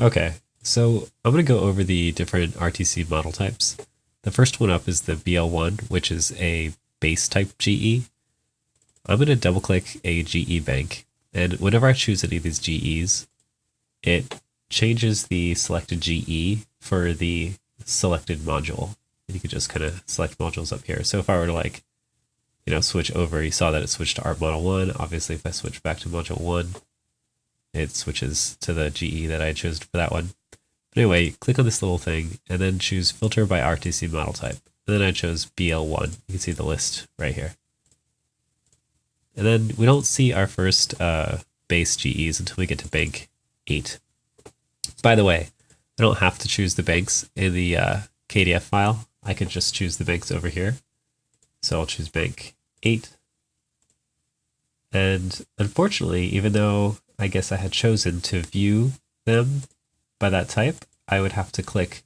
Okay, so I'm going to go over the different RTC model types. The first one up is the BL1, which is a base type GE. I'm going to double click a GE bank, and whenever I choose any of these GEs, it changes the selected GE for the selected module. And you can just kind of select modules up here. So if I were to switch over, you saw that it switched to ART Model 1. Obviously, if I switch back to Module 1, it switches to the GE that I chose for that one. But anyway, click on this little thing and then choose Filter by RTC Model Type. And then I chose BL1. You can see the list right here. And then we don't see our first base GEs until we get to bank 8. By the way, I don't have to choose the banks in the KDF file. I could just choose the banks over here. So I'll choose bank 8. And unfortunately, even though I guess I had chosen to view them by that type, I would have to click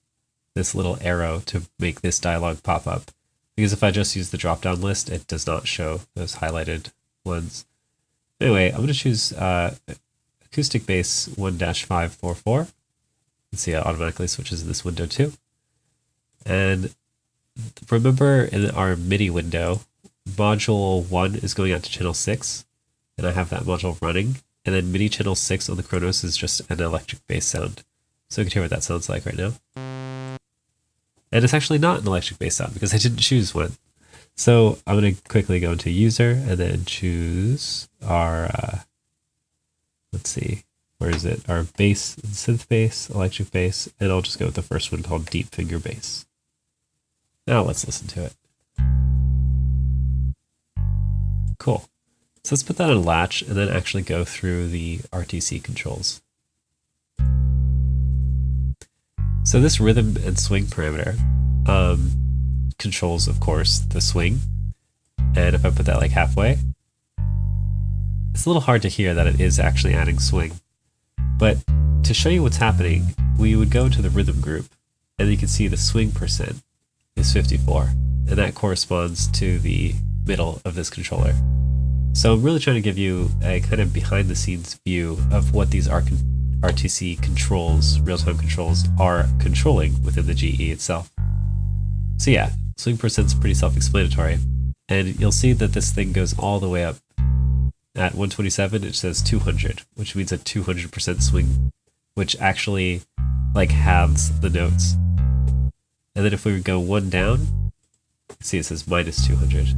this little arrow to make this dialog pop up. Because if I just use the drop-down list, it does not show those highlighted ones. Anyway, I'm going to choose acoustic bass 1-544. You can see it automatically switches in this window too. And remember in our MIDI window, module 1 is going out to channel 6, and I have that module running. And then MIDI channel 6 on the Kronos is just an electric bass sound. So you can hear what that sounds like right now. And it's actually not an electric bass sound because I didn't choose one. So I'm going to quickly go into user and then choose our, let's see, where is it? Our bass, synth bass, electric bass, and I'll just go with the first one called deep finger bass. Now let's listen to it. Cool. So let's put that on latch and then actually go through the RTC controls. So this rhythm and swing parameter controls, of course, the swing. And if I put that like halfway, it's a little hard to hear that it is actually adding swing. But to show you what's happening, we would go to the rhythm group and you can see the swing percent is 54. And that corresponds to the middle of this controller. So I'm really trying to give you a kind of behind the scenes view of what these RTC controls, real-time controls, are controlling within the GE itself. So yeah, swing percent's pretty self-explanatory. And you'll see that this thing goes all the way up. At 127, it says 200, which means a 200% swing, which actually like halves the notes. And then if we go one down, see it says minus 200.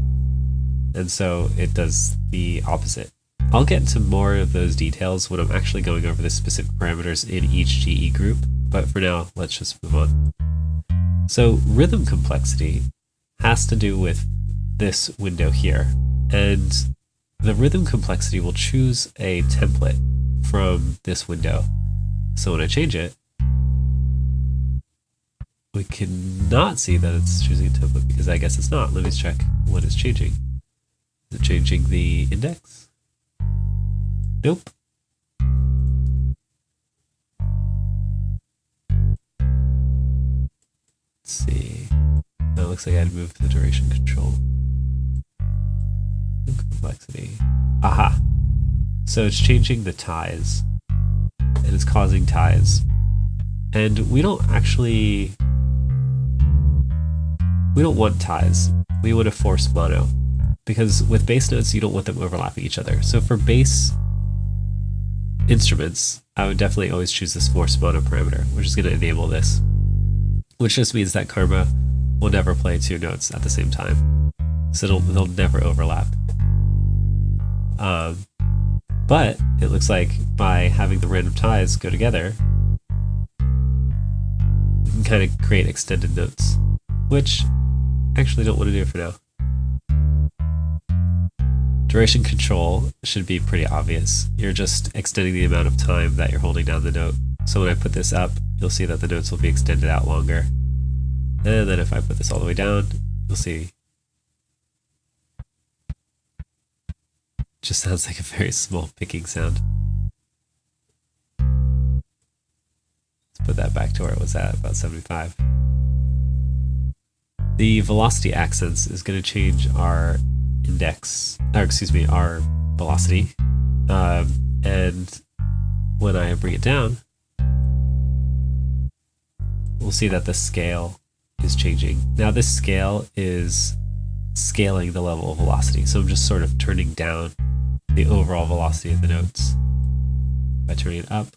And so it does the opposite. I'll get into more of those details when I'm actually going over the specific parameters in each GE group, but for now, let's just move on. So rhythm complexity has to do with this window here, and the rhythm complexity will choose a template from this window. So when I change it, we cannot see that it's choosing a template because I guess it's not. Let me check what is changing. Is it changing the index? Nope. Let's see. Oh, it looks like I had to move the duration control. Complexity. Aha. So it's changing the ties. And it's causing ties. And we don't want ties. We want to force mono. Because with bass notes, you don't want them overlapping each other. So for bass instruments, I would definitely always choose this force mono parameter, which is going to enable this. Which just means that Karma will never play two notes at the same time. So they'll never overlap. But it looks like by having the random ties go together, we can kind of create extended notes, which I actually don't want to do for now. Duration control should be pretty obvious. You're just extending the amount of time that you're holding down the note. So when I put this up, you'll see that the notes will be extended out longer. And then if I put this all the way down, you'll see it just sounds like a very small picking sound. Let's put that back to where it was at, about 75. The velocity accents is going to change our our velocity. And when I bring it down, we'll see that the scale is changing. Now this scale is scaling the level of velocity. So I'm just sort of turning down the overall velocity of the notes. By turning it up,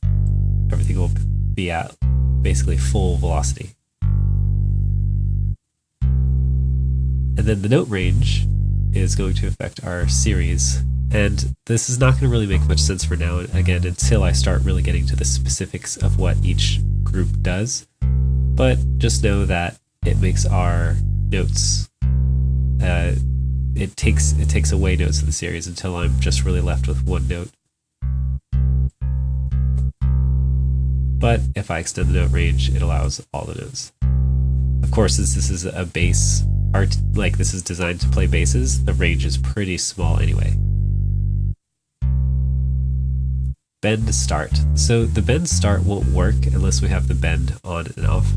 everything will be at basically full velocity. And then the note range is going to affect our series. And this is not going to really make much sense for now, again, until I start really getting to the specifics of what each group does. But just know that it makes our notes, it takes away notes in the series until I'm just really left with one note. But if I extend the note range, it allows all the notes. Of course, since this is a bass art, like this is designed to play basses, the range is pretty small anyway. Bend start. So the bend start won't work unless we have the bend on and off.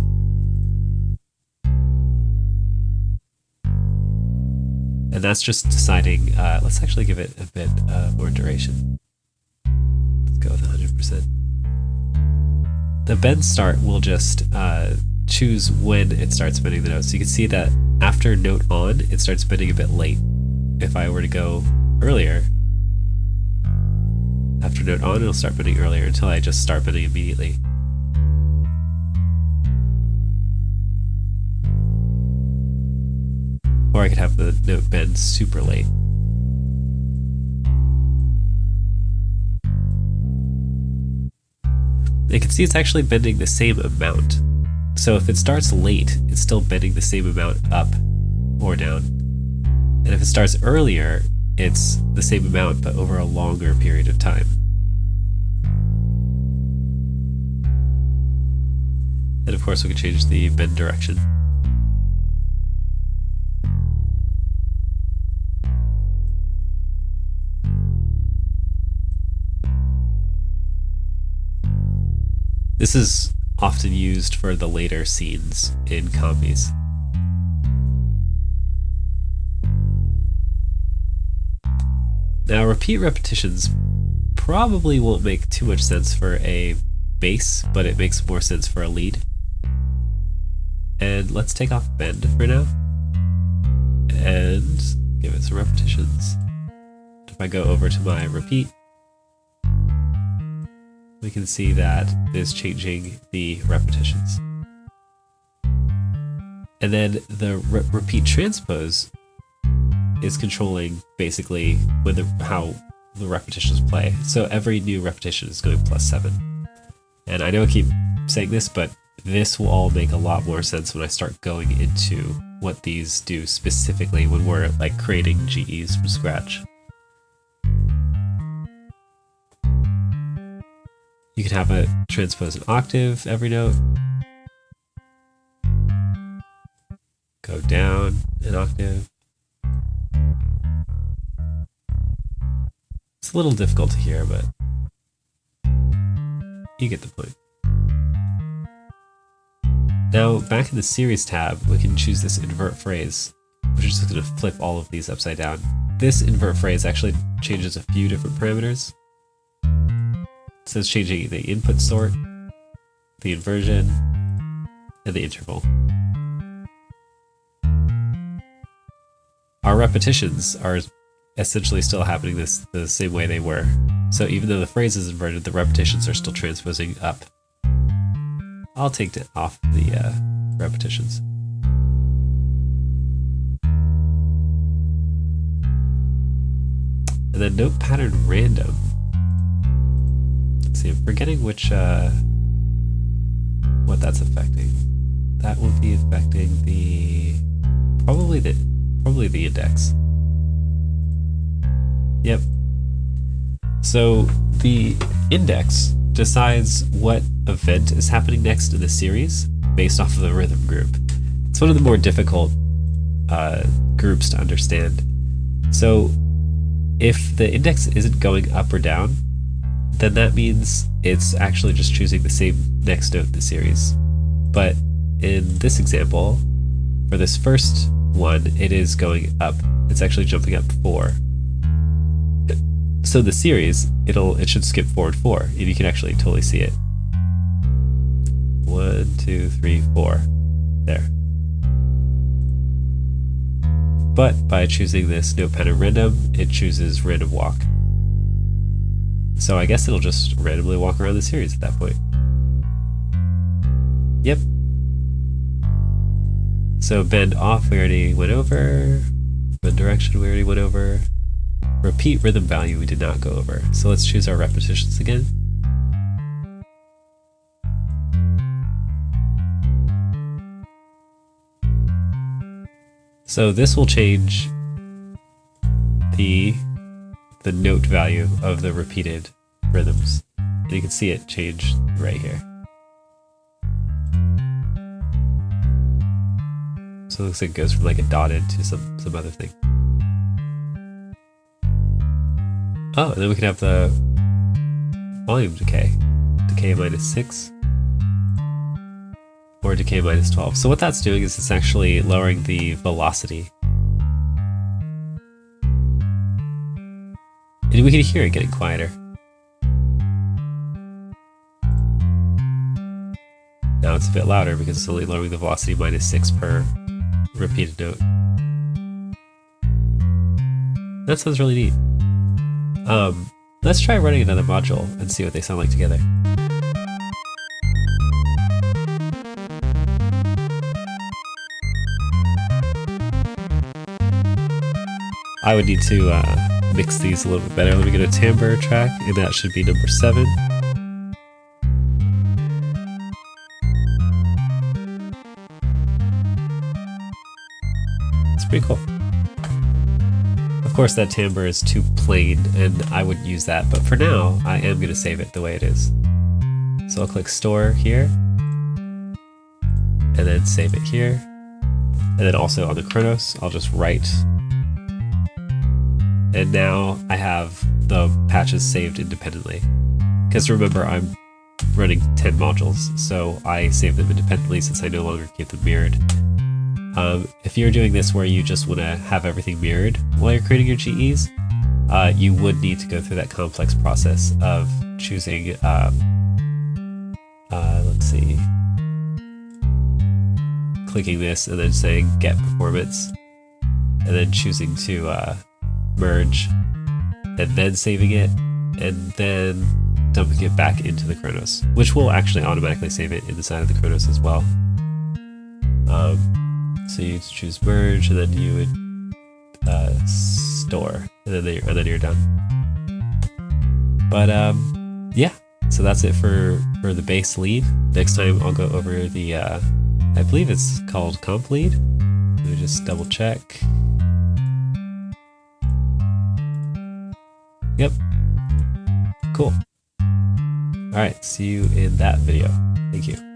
And that's just deciding, let's actually give it a bit more duration. Let's go with 100%. The bend start will just choose when it starts bending the notes. So you can see that after note on, it starts bending a bit late. If I were to go earlier, after note on, it'll start bending earlier until I just start bending immediately. Or I could have the note bend super late. You can see it's actually bending the same amount. So if it starts late, it's still bending the same amount up or down. And if it starts earlier, it's the same amount, but over a longer period of time. And of course, we can change the bend direction. This is often used for the later scenes in comedies. Now, repeat repetitions probably won't make too much sense for a bass, but it makes more sense for a lead. And let's take off bend for now and give it some repetitions. If I go over to my repeat, we can see that it is changing the repetitions. And then the repeat transpose is controlling basically with how the repetitions play. So every new repetition is going +7. And I know I keep saying this, but this will all make a lot more sense when I start going into what these do specifically when we're like creating GEs from scratch. You can have it transpose an octave every note. Go down an octave. It's a little difficult to hear, but you get the point. Now, back in the series tab, we can choose this invert phrase, which is just going to flip all of these upside down. This invert phrase actually changes a few different parameters. So it's changing the input sort, the inversion, and the interval. Our repetitions are essentially still happening the same way they were. So even though the phrase is inverted, the repetitions are still transposing up. I'll take off the repetitions. And then note pattern random. Let's see, I'm forgetting which what that's affecting. That would be affecting the probably the index. Yep. So the index decides what event is happening next in the series based off of the rhythm group. It's one of the more difficult groups to understand. So if the index isn't going up or down, then that means it's actually just choosing the same next note in the series. But in this example, for this first one, it is going up. It's actually jumping up 4. So the series, it should skip forward 4, and you can actually totally see it. 1, 2, 3, 4. There. But by choosing this note pattern random, it chooses random walk. So I guess it'll just randomly walk around the series at that point. Yep. So bend off we already went over. Bend direction we already went over. Repeat rhythm value we did not go over. So let's choose our repetitions again. So this will change the note value of the repeated rhythms. And you can see it change right here. So it looks like it goes from like a dotted to some other thing. Oh, and then we can have the volume decay. Decay -6 or decay -12. So what that's doing is it's actually lowering the velocity. And we can hear it getting quieter. Now it's a bit louder because it's only lowering the velocity -6 per repeated note. That sounds really neat. Let's try running another module and see what they sound like together. I would need to mix these a little bit better. Let me get a timbre track, and that should be number 7. It's pretty cool. Of course, that timbre is too plain, and I wouldn't use that, but for now, I am going to save it the way it is. So I'll click Store here, and then save it here. And then also on the Kronos, I'll just write. And now I have the patches saved independently. Because remember, I'm running 10 modules, so I save them independently since I no longer keep them mirrored. If you're doing this where you just want to have everything mirrored while you're creating your GEs, you would need to go through that complex process of choosing, let's see, clicking this and then saying get performance, and then choosing to merge, and then saving it, and then dumping it back into the Kronos, which will actually automatically save it inside of the Kronos as well. So you choose merge, and then you would store, and then you're done. But yeah, so that's it for the bass lead. Next time I'll go over the I believe it's called comp lead. Let me just double check. Yep. Cool. All right, see you in that video. Thank you.